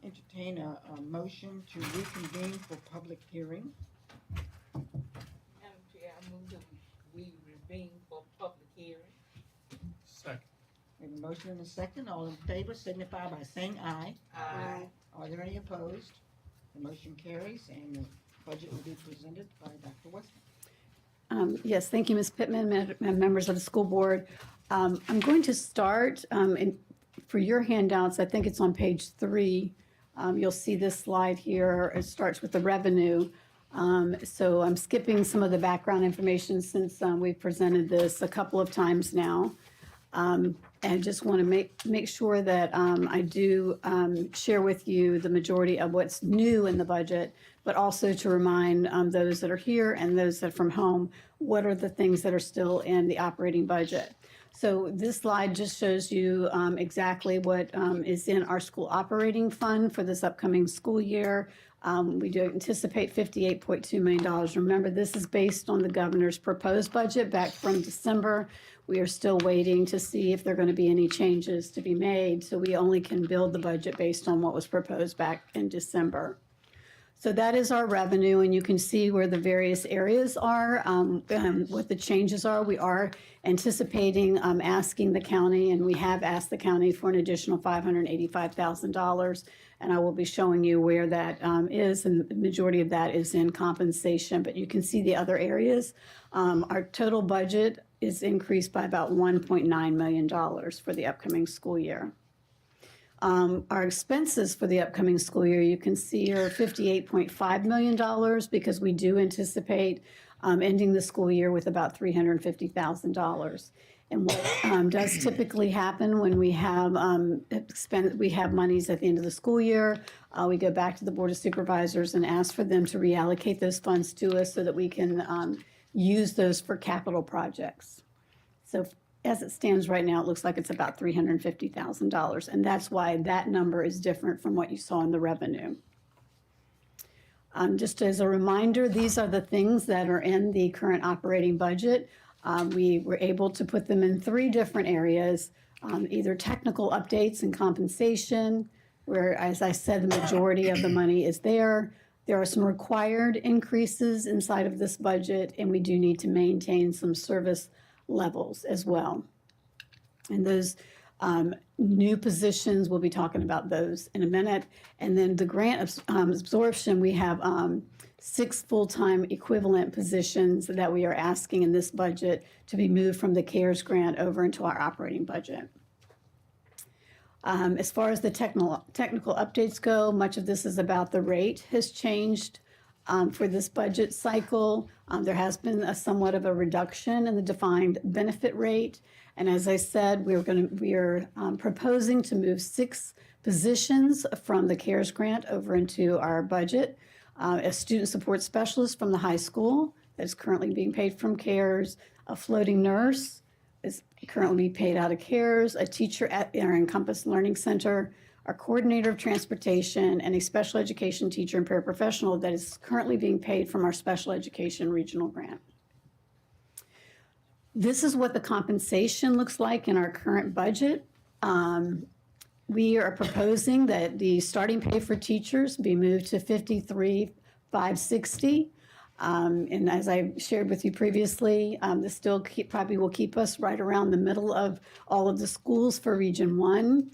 entertain a motion to reconvene for public hearing. Madam Chair, I move that we reconvene for public hearing. Second. We have a motion and a second. All in favor signify by saying aye. Aye. Are there any opposed? The motion carries and the budget will be presented by Dr. Weston. Yes, thank you, Ms. Pittman, members of the school board. I'm going to start, for your handouts, I think it's on page 3. You'll see this slide here. It starts with the revenue. So I'm skipping some of the background information since we've presented this a couple of times now. And I just want to make sure that I do share with you the majority of what's new in the budget, but also to remind those that are here and those that are from home, what are the things that are still in the operating budget. So this slide just shows you exactly what is in our school operating fund for this upcoming school year. We do anticipate $58.2 million. Remember, this is based on the governor's proposed budget back from December. We are still waiting to see if there are going to be any changes to be made. So we only can build the budget based on what was proposed back in December. So that is our revenue, and you can see where the various areas are, what the changes are. We are anticipating asking the county, and we have asked the county for an additional $585,000, and I will be showing you where that is, and the majority of that is in compensation, but you can see the other areas. Our total budget is increased by about $1.9 million for the upcoming school year. Our expenses for the upcoming school year, you can see, are $58.5 million because we do anticipate ending the school year with about $350,000. And what does typically happen when we have monies at the end of the school year, we go back to the Board of Supervisors and ask for them to reallocate those funds to us so that we can use those for capital projects. So as it stands right now, it looks like it's about $350,000, and that's why that number is different from what you saw in the revenue. Just as a reminder, these are the things that are in the current operating budget. We were able to put them in 3 different areas, either technical updates and compensation, where, as I said, the majority of the money is there. There are some required increases inside of this budget, and we do need to maintain some service levels as well. And those new positions, we'll be talking about those in a minute. And then the grant absorption, we have 6 full-time equivalent positions that we are asking in this budget to be moved from the CARES grant over into our operating budget. As far as the technical updates go, much of this is about the rate has changed for this budget cycle. There has been somewhat of a reduction in the defined benefit rate. And as I said, we are proposing to move 6 positions from the CARES grant over into our budget. A student support specialist from the high school that is currently being paid from CARES, a floating nurse is currently being paid out of CARES, a teacher at our Encompass Learning Center, our coordinator of transportation, and a special education teacher and paraprofessional that is currently being paid from our special education regional grant. This is what the compensation looks like in our current budget. We are proposing that the starting pay for teachers be moved to $53,560. And as I shared with you previously, this still probably will keep us right around the middle of all of the schools for Region 1.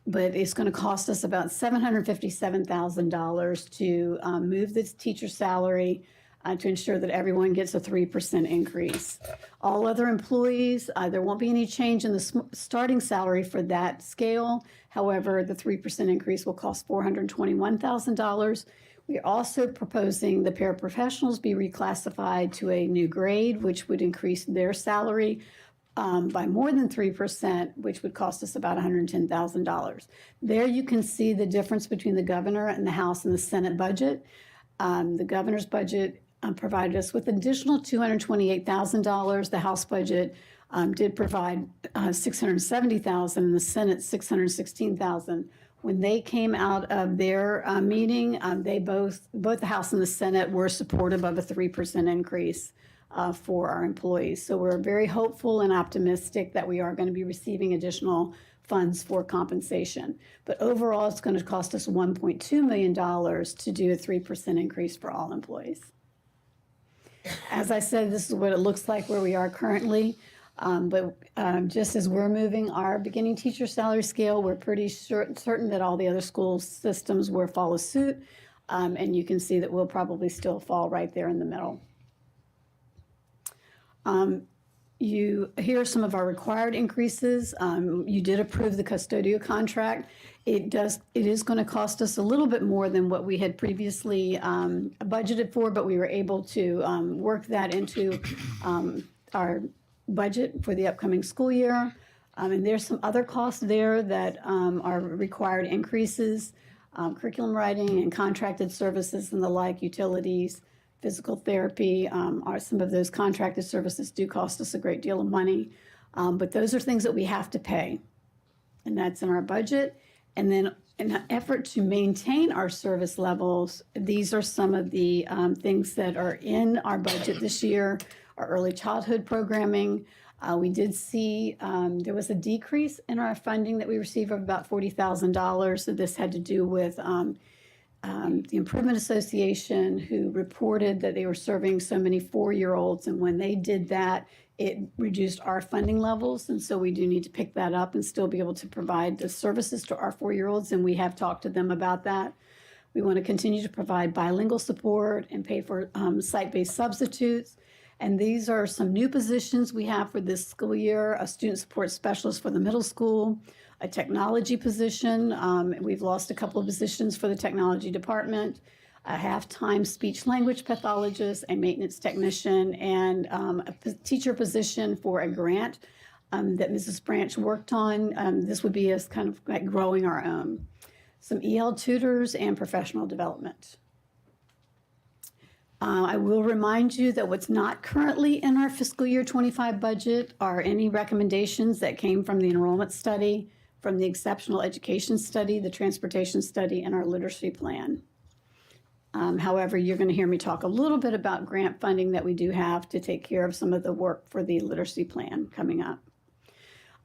But it's going to cost us about $757,000 to move this teacher salary to ensure that everyone gets a 3% increase. All other employees, there won't be any change in the starting salary for that scale. However, the 3% increase will cost $421,000. We are also proposing the paraprofessionals be reclassified to a new grade, which would increase their salary by more than 3%, which would cost us about $110,000. There you can see the difference between the governor and the House and the Senate budget. The governor's budget provided us with additional $228,000. The House budget did provide $670,000, and the Senate $616,000. When they came out of their meeting, they both the House and the Senate were supportive of a 3% increase for our employees. So we're very hopeful and optimistic that we are going to be receiving additional funds for compensation. But overall, it's going to cost us $1.2 million to do a 3% increase for all employees. As I said, this is what it looks like where we are currently. But just as we're moving our beginning teacher salary scale, we're pretty certain that all the other school systems will follow suit. And you can see that we'll probably still fall right there in the middle. Here are some of our required increases. You did approve the custodial contract. It is going to cost us a little bit more than what we had previously budgeted for, but we were able to work that into our budget for the upcoming school year. And there's some other costs there that are required increases, curriculum writing and contracted services and the like, utilities, physical therapy. Are some of those contracted services do cost us a great deal of money, but those are things that we have to pay, and that's in our budget. And then in an effort to maintain our service levels, these are some of the things that are in our budget this year. Our early childhood programming, we did see there was a decrease in our funding that we received of about $40,000. So this had to do with the Improvement Association, who reported that they were serving so many 4-year-olds, and when they did that, it reduced our funding levels, and so we do need to pick that up and still be able to provide the services to our 4-year-olds, and we have talked to them about that. We want to continue to provide bilingual support and pay for site-based substitutes, and these are some new positions we have for this school year: a student support specialist for the middle school, a technology position. We've lost a couple of positions for the technology department, a half-time speech-language pathologist, a maintenance technician, and a teacher position for a grant that Mrs. Branch worked on. This would be as kind of like growing our own. Some EL tutors and professional development. I will remind you that what's not currently in our fiscal year 25 budget are any recommendations that came from the enrollment study, from the exceptional education study, the transportation study, and our literacy plan. However, you're going to hear me talk a little bit about grant funding that we do have to take care of some of the work for the literacy plan coming up.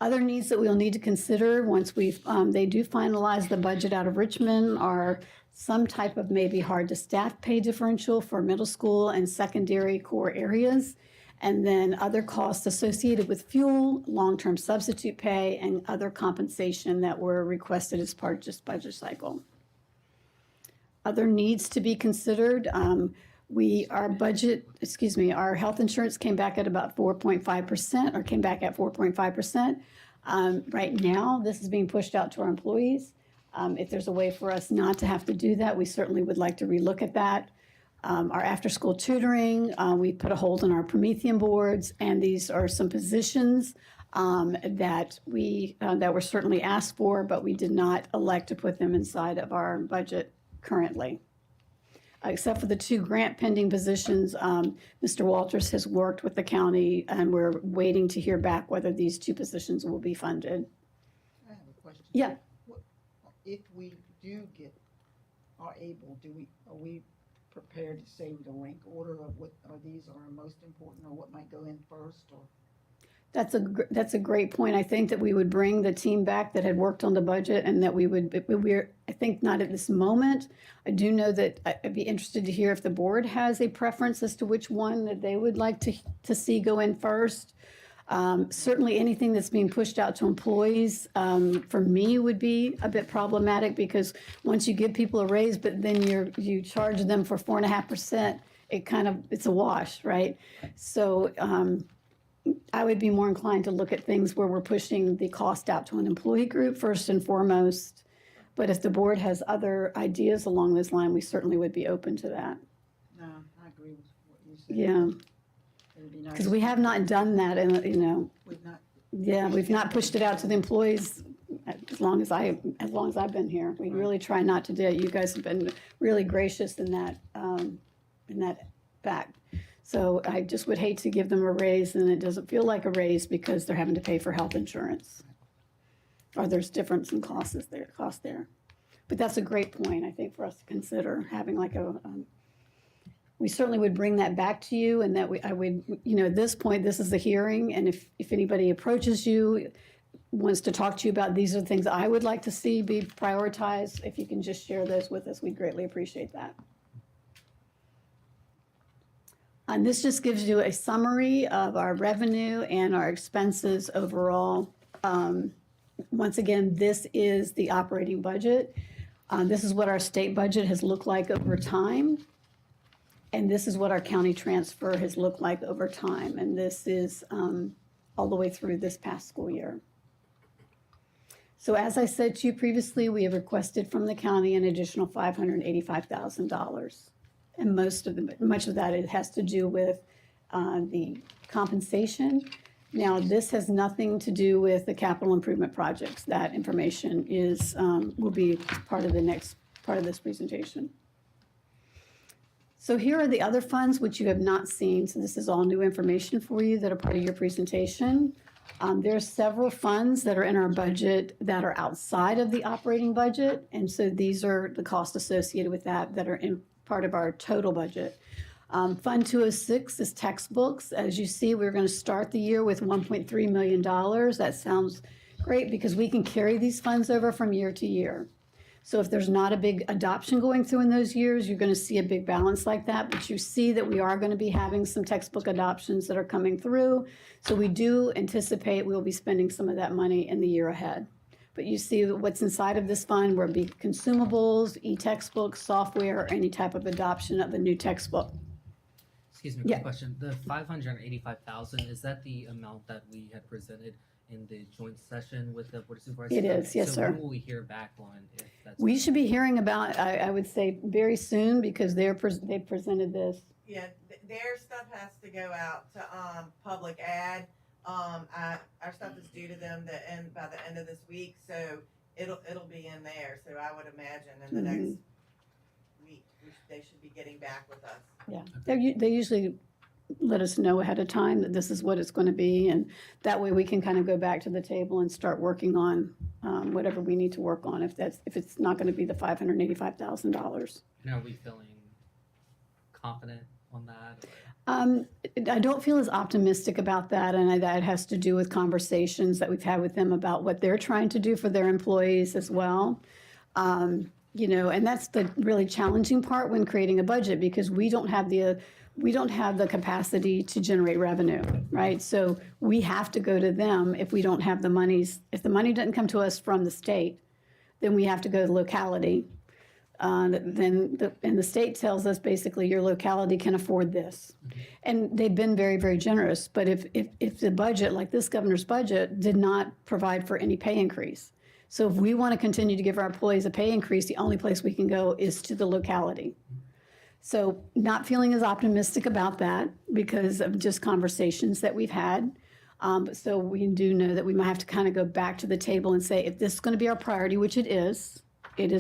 Other needs that we'll need to consider once they do finalize the budget out of Richmond are some type of maybe hard to staff pay differential for middle school and secondary core areas, and then other costs associated with fuel, long-term substitute pay, and other compensation that were requested as part of this budget cycle. Other needs to be considered, our health insurance came back at about 4.5%, or came back at 4.5%. Right now, this is being pushed out to our employees. If there's a way for us not to have to do that, we certainly would like to relook at that. Our after-school tutoring, we put a hold on our Promethean boards, and these are some positions that were certainly asked for, but we did not elect to put them inside of our budget currently. Except for the 2 grant pending positions, Mr. Walters has worked with the county, and we're waiting to hear back whether these 2 positions will be funded. I have a question. Yeah. If we are able, are we prepared to say the rank order of what are these are most important, or what might go in first, or? That's a great point. I think that we would bring the team back that had worked on the budget, and that we're I think not at this moment. I do know that I'd be interested to hear if the board has a preference as to which one that they would like to see go in first. Certainly anything that's being pushed out to employees, for me, would be a bit problematic, because once you give people a raise, but then you charge them for 4.5%, it's a wash, right? So I would be more inclined to look at things where we're pushing the cost out to an employee group first and foremost. But if the board has other ideas along this line, we certainly would be open to that. No, I agree with what you said. Yeah. It'd be nice. Because we have not done that, and We've not pushed it out to the employees as long as I've been here. We really try not to do it. You guys have been really gracious in that fact. So I just would hate to give them a raise and it doesn't feel like a raise because they're having to pay for health insurance, or there's difference in cost there. But that's a great point, I think, for us to consider, having like we certainly would bring that back to you, and that I would, at this point, this is the hearing, and if anybody approaches you, wants to talk to you about these are the things I would like to see be prioritized, if you can just share those with us, we'd greatly appreciate that. And this just gives you a summary of our revenue and our expenses overall. Once again, this is the operating budget. This is what our state budget has looked like over time. And this is what our county transfer has looked like over time. And this is all the way through this past school year. So as I said to you previously, we have requested from the county an additional $585,000. And much of that, it has to do with the compensation. Now, this has nothing to do with the capital improvement projects. That information will be part of the next part of this presentation. So here are the other funds which you have not seen. So this is all new information for you that are part of your presentation. There are several funds that are in our budget that are outside of the operating budget. And so these are the costs associated with that are in part of our total budget. Fund 206 is textbooks. As you see, we're going to start the year with $1.3 million. That sounds great because we can carry these funds over from year to year. So if there's not a big adoption going through in those years, you're going to see a big balance like that. But you see that we are going to be having some textbook adoptions that are coming through. So we do anticipate we'll be spending some of that money in the year ahead. But you see what's inside of this fund, where be consumables, e-textbooks, software, or any type of adoption of a new textbook. Excuse me, Yeah. quick question. The 585,000, is that the amount that we had presented in the joint session with the Board of Supervisors? It is, yes, so sir. when will we hear back on if that's? We should be hearing about, I would say, very soon, because they presented this. Yeah, their stuff has to go out to public ad. Our stuff is due to them by the end of this week, so it'll be in there. So I would imagine in the next week they should be getting back with us. Yeah, they usually let us know ahead of time that this is what it's going to be, and that way we can kind of go back to the table and start working on whatever we need to work on if it's not going to be the $585,000. And are we feeling confident on that? I don't feel as optimistic about that, and that has to do with conversations that we've had with them about what they're trying to do for their employees as well. And that's the really challenging part when creating a budget, because we don't have the capacity to generate revenue, right? So we have to go to them if we don't have the monies. If the money doesn't come to us from the state, then we have to go to the locality. And the state tells us basically your locality can afford this. And they've been very, very generous. But if the budget, like this governor's budget, did not provide for any pay increase. So if we want to continue to give our employees a pay increase, the only place we can go is to the locality. So not feeling as optimistic about that because of just conversations that we've had. So we do know that we might have to kind of go back to the table and say, if this is going to be our priority, which it is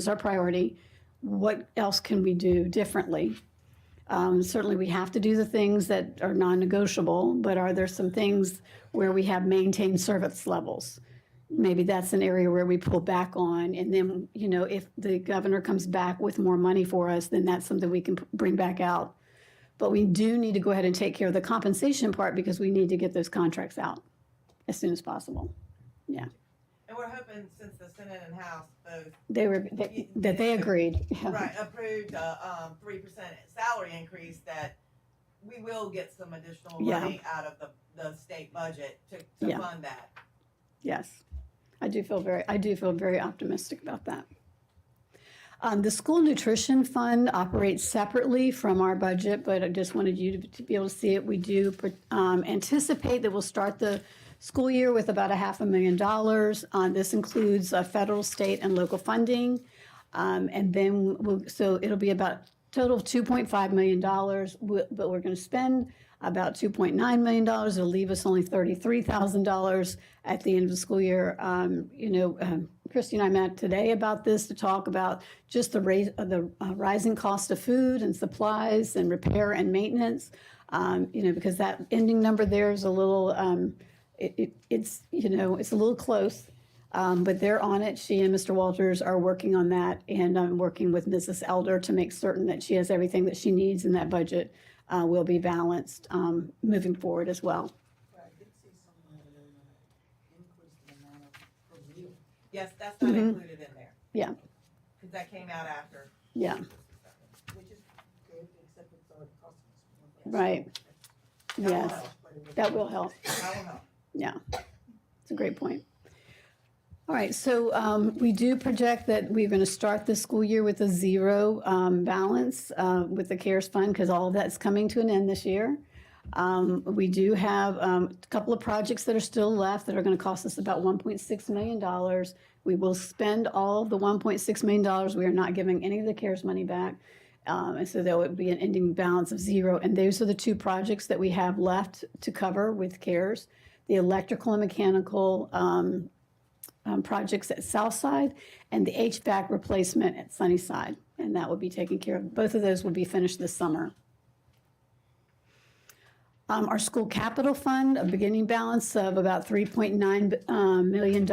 our priority, what else can we do differently? Certainly we have to do the things that are non-negotiable, but are there some things where we have maintained service levels? Maybe that's an area where we pull back on, and then, if the governor comes back with more money for us, then that's something we can bring back out. But we do need to go ahead and take care of the compensation part because we need to get those contracts out as soon as possible. Yeah. And we're hoping, since the Senate and House both they agreed. right approved a 3% salary increase, that we will get some additional money out of the state budget to fund that. Yes, I do feel very optimistic about that. The school nutrition fund operates separately from our budget, but I just wanted you to be able to see it. We do anticipate that we'll start the school year with about $500,000. This includes federal, state, and local funding. And then so it'll be about total of $2.5 million, but we're going to spend about $2.9 million. It'll leave us only $33,000 at the end of the school year. Christy and I met today about this to talk about just the rising cost of food and supplies and repair and maintenance. Because that ending number there is a little, it's a little close. But they're on it. She and Mr. Walters are working on that, and I'm working with Mrs. Elder to make certain that she has everything that she needs and that budget will be balanced moving forward as well. I did see somewhere that increased the amount of per meal. Yes, that's not Mhm. included in there. Yeah. Cause that came out after. Yeah, Which is good, except it's our customers. right. Yes, that will help. That will help. Yeah, it's a great point. All right, so we do project that we're going to start the school year with a zero balance with the CARES fund because all of that's coming to an end this year. We do have a couple of projects that are still left that are going to cost us about $1.6 million. We will spend all of the $1.6 million. We are not giving any of the CARES money back. And so there would be an ending balance of zero. And those are the two projects that we have left to cover with CARES, the electrical and mechanical projects at Southside and the HVAC replacement at Sunnyside. And that will be taken care of. Both of those will be finished this summer. Our school capital fund, a beginning balance of about $3.9 million,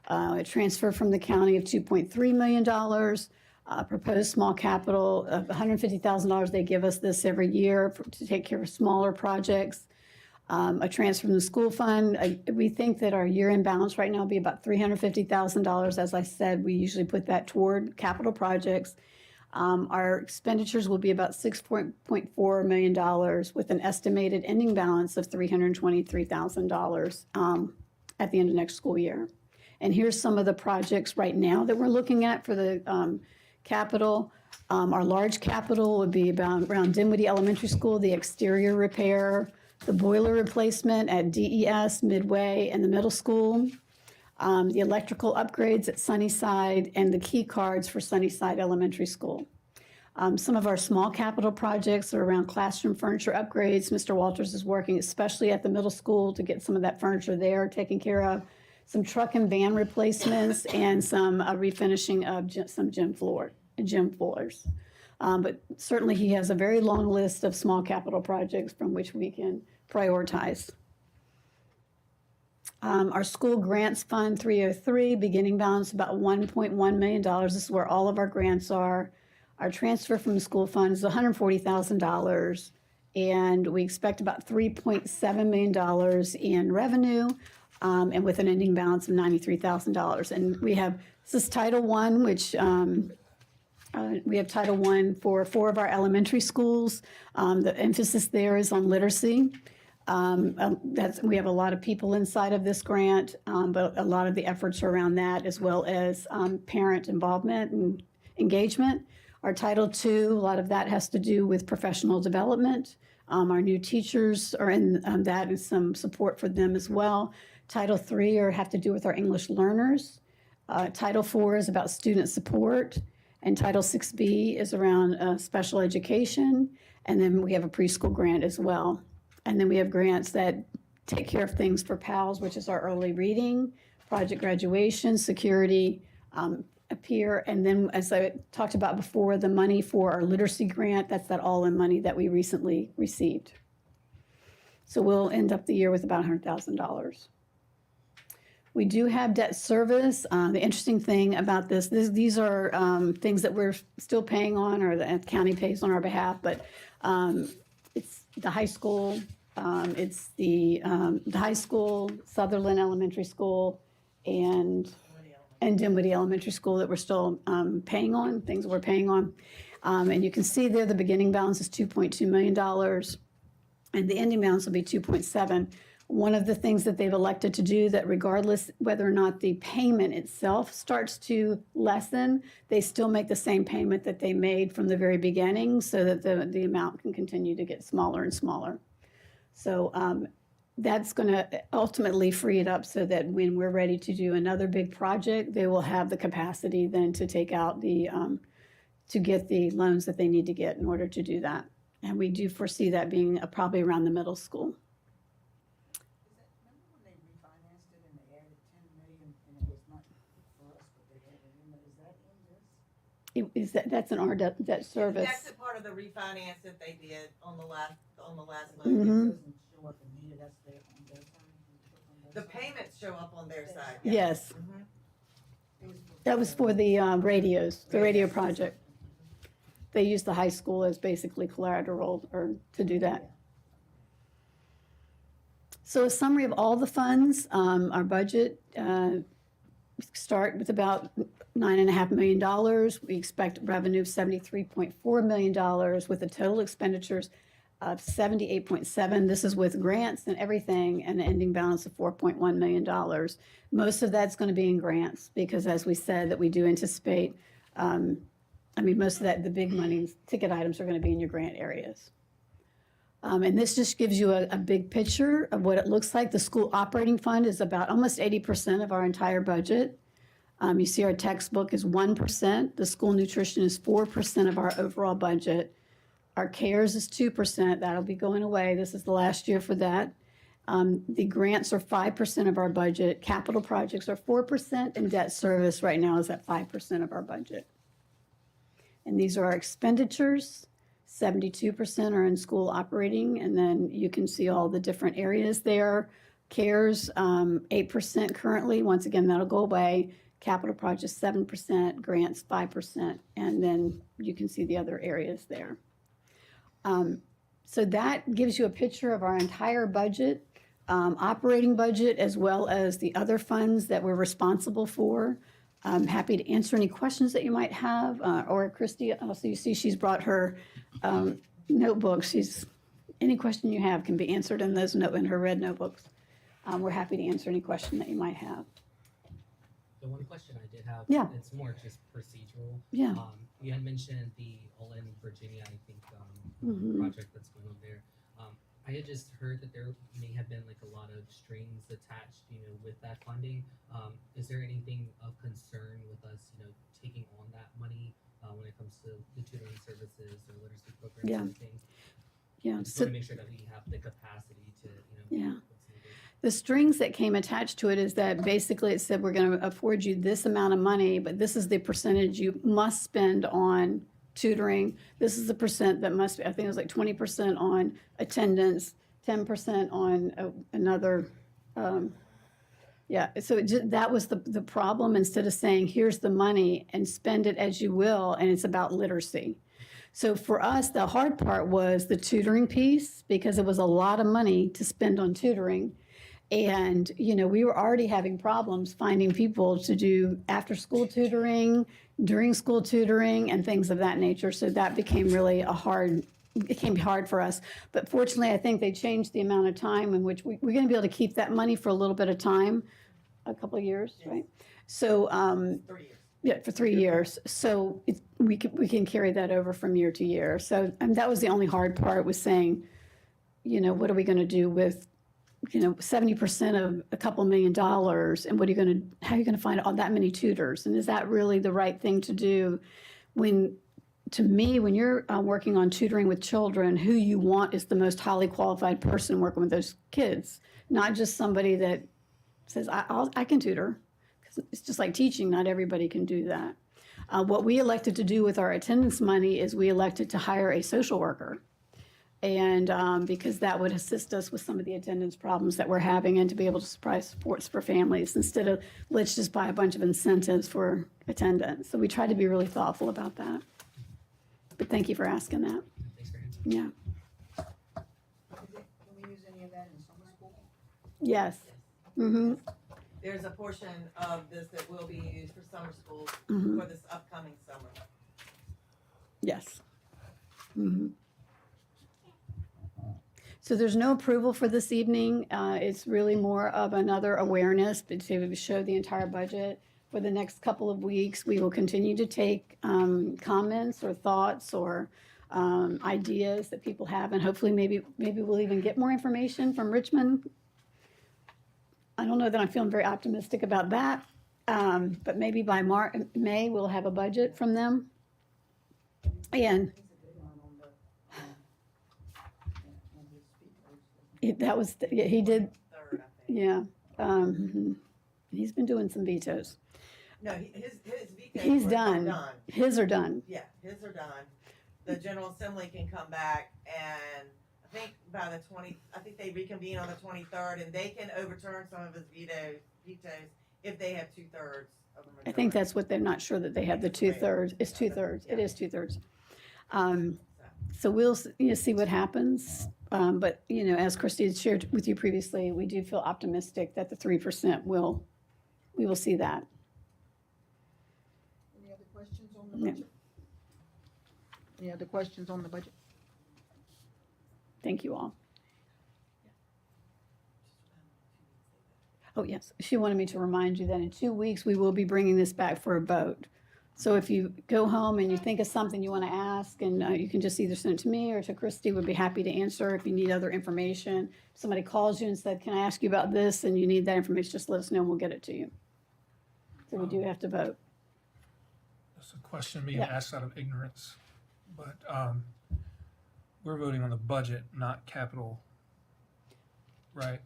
a transfer from the county of $2.3 million, proposed small capital of $150,000. They give us this every year to take care of smaller projects. A transfer from the school fund. We think that our year-end balance right now will be about $350,000. As I said, we usually put that toward capital projects. Our expenditures will be about $6.4 million with an estimated ending balance of $323,000 at the end of next school year. And here's some of the projects right now that we're looking at for the capital. Our large capital would be around Dinwiddie Elementary School, the exterior repair, the boiler replacement at DES, Midway, and the middle school, the electrical upgrades at Sunnyside, and the key cards for Sunnyside Elementary School. Some of our small capital projects are around classroom furniture upgrades. Mr. Walters is working especially at the middle school to get some of that furniture there taken care of, some truck and van replacements, and some refinishing of some gym floors. But certainly he has a very long list of small capital projects from which we can prioritize. Our school grants fund 303, beginning balance about $1.1 million. This is where all of our grants are. Our transfer from the school fund is $140,000, and we expect about $3.7 million in revenue, and with an ending balance of $93,000. And we have, this is Title I, which we have Title I for 4 of our elementary schools. The emphasis there is on literacy. We have a lot of people inside of this grant, but a lot of the efforts are around that, as well as parent involvement and engagement. Our Title II, a lot of that has to do with professional development. Our new teachers are in that, and some support for them as well. Title III have to do with our English learners. Title IV is about student support. And Title VI-B is around special education. And then we have a preschool grant as well. And then we have grants that take care of things for PALS, which is our early reading, project graduation, security, appear. And then, as I talked about before, the money for our literacy grant, that's that all-in money that we recently received. So we'll end up the year with about $100,000. We do have debt service. The interesting thing about these are things that we're still paying on, or the county pays on our behalf, but it's the high school, it's the high school, Sutherland Elementary School, and Dinwiddie Elementary School that we're still paying on, things we're paying on. And you can see there the beginning balance is $2.2 million, and the ending balance will be 2.7. One of the things that they've elected to do, that regardless whether or not the payment itself starts to lessen, they still make the same payment that they made from the very beginning, so that the amount can continue to get smaller and smaller. So that's going to ultimately free it up so that when we're ready to do another big project, they will have the capacity then to take out to get the loans that they need to get in order to do that. And we do foresee that being probably around the middle school. Remember when they refinanced it and they added 10 million and it was not for us, but they added in there? Is that in this? That's an our debt service. That's a part of the refinance that they did on the last But budget. it doesn't show up in here, that's there on their side. The payments show up on their side. Yes, Mhm. that was for the radios, the radio project. They used the high school as basically collateral or to do that. So a summary of all the funds, our budget, start with about $9.5 million. We expect revenue of $73.4 million with the total expenditures of 78.7. This is with grants and everything, and an ending balance of $4.1 million. Most of that's going to be in grants because, as we said, that we do anticipate, most of that, the big money ticket items are going to be in your grant areas. And this just gives you a big picture of what it looks like. The school operating fund is about almost 80% of our entire budget. You see our textbook is 1%. The school nutrition is 4% of our overall budget. Our CARES is 2%. That'll be going away. This is the last year for that. The grants are 5% of our budget. Capital projects are 4%, and debt service right now is at 5% of our budget. And these are our expenditures. 72% are in school operating, and then you can see all the different areas there. CARES, 8% currently. Once again, that'll go away. Capital projects, 7%, grants, 5%, and then you can see the other areas there. So that gives you a picture of our entire budget, operating budget, as well as the other funds that we're responsible for. I'm happy to answer any questions that you might have, or Christy, also you see she's brought her notebooks. Any question you have can be answered in in her red notebooks. We're happy to answer any question that you might have. The one question I did have, Yeah. it's more just procedural. Yeah. You had mentioned the Olin, Virginia, I think, Mhm. project that's going on there. I had just heard that there may have been like a lot of strings attached, with that funding. Is there anything of concern with us, taking on that money when it comes to the tutoring services or literacy programs Yeah. or anything? Yeah. I just So want to make sure that we have the capacity to, Yeah. what's needed. the strings that came attached to it is that basically it said we're going to afford you this amount of money, but this is the percentage you must spend on tutoring. This is the percent that must be, I think it was like 20% on attendance, 10% on another. So that was the problem. Instead of saying, here's the money and spend it as you will, and it's about literacy. So for us, the hard part was the tutoring piece because it was a lot of money to spend on tutoring. And, we were already having problems finding people to do after-school tutoring, during school tutoring, and things of that nature. So that became really it became hard for us. But fortunately, I think they changed the amount of time in which we're going to be able to keep that money for a little bit of time, a couple of years, Yes. right? So, 3 years. yeah, for 3 years. So we can carry that over from year to year. So that was the only hard part, was saying, what are we going to do with 70% of a couple $1 million, and how are you going to find all that many tutors? And is that really the right thing to do? To me, when you're working on tutoring with children, who you want is the most highly qualified person working with those kids, not just somebody that says, I can tutor. Because it's just like teaching, not everybody can do that. What we elected to do with our attendance money is we elected to hire a social worker. And because that would assist us with some of the attendance problems that we're having, and to be able to provide supports for families instead of let's just buy a bunch of incentives for attendance. So we try to be really thoughtful about that. But thank you for asking that. Thanks for answering. Yeah. Can we use any of that in summer school? Yes. Mm-hmm. There's a portion of this that will be used for summer school Mm-hmm. for this upcoming summer. Yes. Mm-hmm. So there's no approval for this evening. It's really more of another awareness, but to show the entire budget. For the next couple of weeks, we will continue to take comments or thoughts or ideas that people have, and hopefully maybe we'll even get more information from Richmond. I don't know that I'm feeling very optimistic about that, but maybe by May we'll have a budget from them. And that was, he did, Third, I think. yeah. He's been doing some vetoes. No, his vetoes He's are done. His are done. Yeah, his are done. The General Assembly can come back and I think by the I think they reconvene on the 23rd, and they can overturn some of his vetoes if they have 2/3 of a majority. I think that's what they're not sure that they have the 2/3. It's 2/3. It is 2/3. So we'll, see what happens. But, as Christie had shared with you previously, we do feel optimistic that the 3% we will see that. Any other questions on the No. budget? Any other questions on the budget? Thank you all. Oh, yes. She wanted me to remind you that in 2 weeks, we will be bringing this back for a vote. So if you go home and you think of something you want to ask, and you can just either send it to me or to Christy, would be happy to answer. If you need other information, if somebody calls you and said, can I ask you about this, and you need that information, just let us know and we'll get it to you. So we do have to vote. It's a question being Yeah. asked out of ignorance, but we're voting on the budget, not capital, right?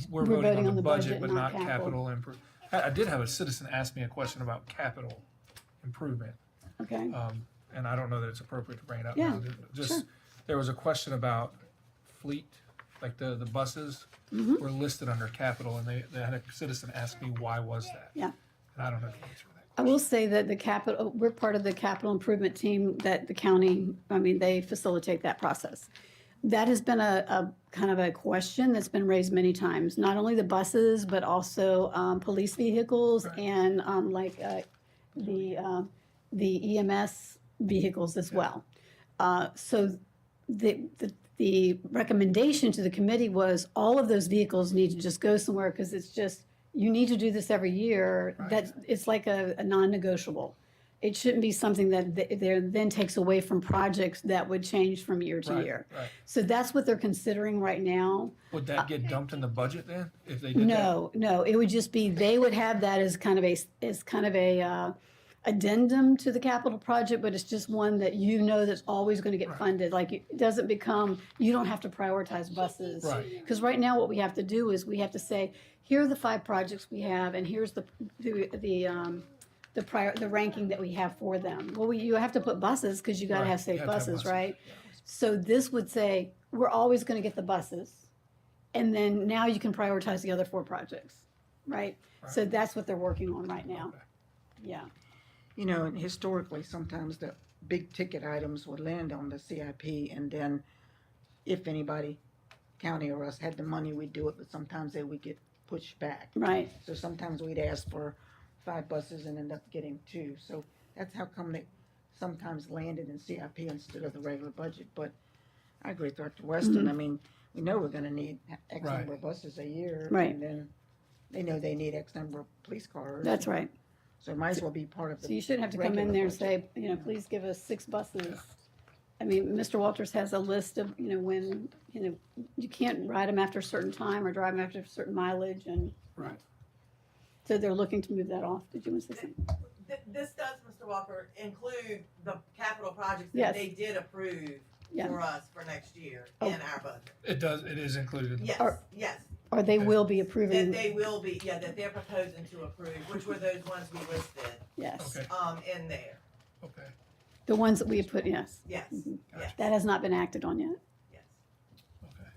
We're voting on the budget, but not capital improvement. I did have a citizen ask me a question about capital improvement, Okay? and I don't know that it's appropriate to bring it up Yeah, now. Just, sure. there was a question about fleet, like the buses Mhm. were listed under capital, and they had a citizen ask me, why was that? Yeah. And I don't know the answer to that. I will say that we're part of the capital improvement team that the county, they facilitate that process. That has been a kind of a question that's been raised many times, not only the buses, but also police vehicles Right. and the EMS vehicles as well. So the recommendation to the committee was all of those vehicles need to just go somewhere because it's just, you need to do this every year. Right. That it's like a non-negotiable. It shouldn't be something that then takes away from projects that would change from year to Right, year. right. So that's what they're considering right now. Would that get dumped in the budget then, if they did that? No, it would just be, they would have that as kind of a addendum to the capital project, but it's just one that that's always going to get Right. funded. Like, it doesn't become, you don't have to prioritize buses. Right. Because right now, what we have to do is we have to say, here are the 5 projects we have, and here's the ranking that we have for them. Well, you have to put buses because you got to Right. have You safe have to have buses, buses. right? So this would say, we're always going to get the buses, and then now you can prioritize the other 4 projects, right? So Right. that's what they're working on right now. Okay. Yeah. And historically, sometimes the big ticket items would land on the CIP, and then if anybody, county or us, had the money, we'd do it, but sometimes they would get pushed back. Right. So sometimes we'd ask for 5 buses and end up getting 2. So that's how come they sometimes landed in CIP instead of the regular budget. But I agree with Dr. Weston. We know we're gonna need X Right. number of buses a year. Right. And then they know they need X number of police cars. That's right. So it might as well be part of So the, you shouldn't have to come in regular there and say, budget. please give us 6 buses. Mr. Walters has a list of, when, you can't ride them after a certain time or drive them after a certain mileage, and Right. so they're looking to move that off. Did you want to say something? This does, Mr. Walker, include the capital projects Yes. that they did approve Yeah. for us for next year Oh. in our budget. It is included in the Yes, Or- yes, Or they Okay. will be that approving, they will be, that they're proposing to approve, which were those ones we listed, yes. Okay, in there, okay. The ones that we put, yes. yes, Mhm. yes, That has not been acted on yet. yes. Okay,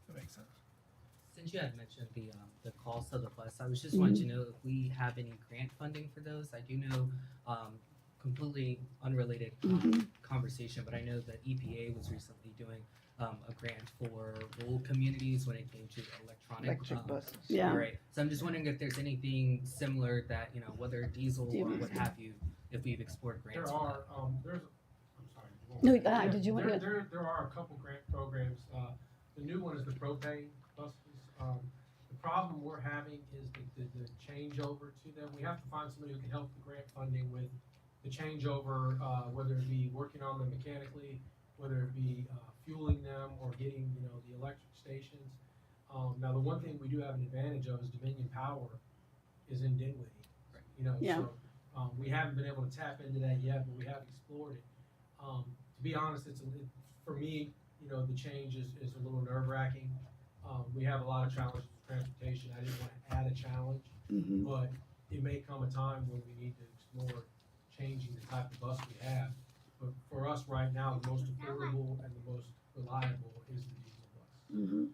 that makes sense. Since you had mentioned the cost of the bus, I was just wanting to know if we have any grant funding for those. I do know, completely unrelated conversation, but I know that EPA was recently doing a grant for rural communities when it came to electric buses. Yeah. Right. So I'm just wondering if there's anything similar that, whether diesel Do you or want what to- have you, if we've explored There grants for are, that. there's, I'm sorry. you won't- No, Yeah, did you want to? There are a couple grant programs, the new one is the propane buses. The problem we're having is the changeover to them, we have to find somebody who can help the grant funding with the changeover, whether it be working on them mechanically, whether it be, fueling them or getting, the electric stations. Now, the one thing we do have an advantage of is Dominion Power is in Dinwiddie, Yeah. so, we haven't been able to tap into that yet, but we have explored it. To be honest, for me, the change is a little nerve wracking. We have a lot of challenges with transportation. I didn't want to add a challenge, Mhm. but it may come a time when we need to explore changing the type of bus we have. But for us right now, the most affordable and the most reliable is the diesel bus, Mhm.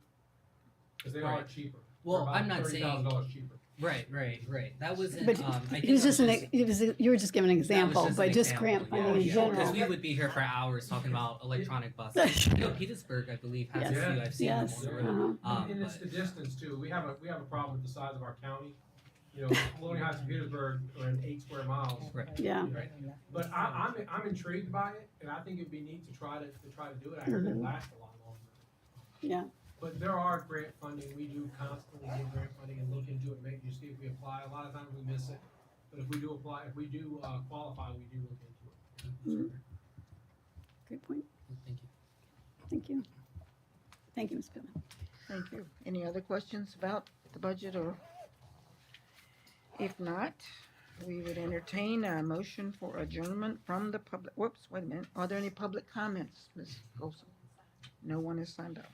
because they are Right. cheaper. Well, They're I'm about not saying $30,000 cheaper. right. That wasn't. But I think it was I just an, just- it was, you were just giving an that was example, just but an just example, grant funding in yeah. general. Because we would be here for hours talking about electronic buses. You know, Petersburg, I believe, has Yes. a few. I've seen them Yes, on the road. uh-huh. And it's But- the distance too. We have a problem with the size of our county. You know, Colonial Heights and Petersburg are in 8 square miles. Right. Yeah. Right. But I'm intrigued by it, and I think it'd be neat to try to do it. I heard it Mhm. last a lot longer. Yeah. But there are grant funding. We do constantly get grant funding and look into it, make you see if we apply. A lot of times we miss it, but if we do apply, if we do qualify, we do look into it. Great point. Thank you. Thank you. Thank you, Ms. Pittman. Thank you. Any other questions about the budget, or if not, we would entertain a motion for adjournment from the public. Whoops, wait a minute. Are there any public comments, Ms. Golson? No one has signed up.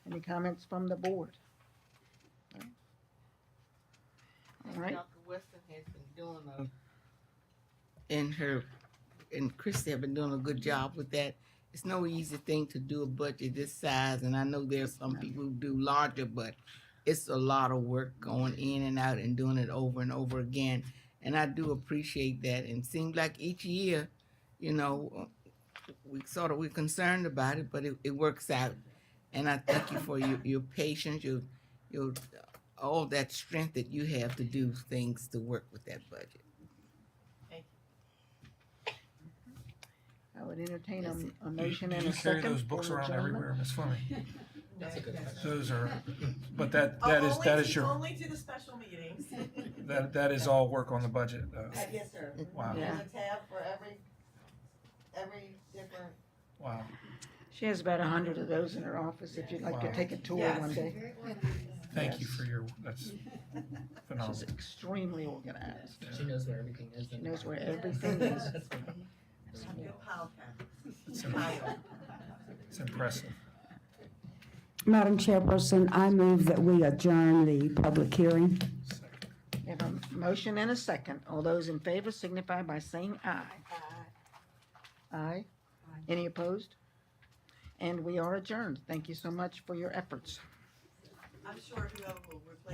Any comments from the board? All right. Dr. Weston has been doing and Christie have been doing a good job with that. It's no easy thing to do a budget this size, and I know there's some people who do larger, but it's a lot of work going in and out and doing it over and over again. And I do appreciate that. And it seems like each year, you know, we're concerned about it, but it works out. And I thank you for your patience, your all that strength that you have to do things to work with that budget. I would entertain That's it. a motion Do and you a carry second those books for around adjournment. everywhere, Miss Fleming? That's a good question. Those are, but that is your, Only to the special meetings. that is all work on the budget, though. Yes, sir. Wow, Yeah. There's a tab for every different. wow. She has about 100 of those in her office, if you'd like to Wow. take a tour Yes. one day. Thank you Yes. for your, that's She's phenomenal. extremely organized. She knows where everything is. She knows where everything is. That's fine. Good pile cap. It's it's impressive. Madam Chairperson, I move that we adjourn the public hearing. We have a motion and a second. All those in favor signify by saying aye. Aye. Any opposed? And we are adjourned. Thank you so much for your efforts. I'm sure whoever will replace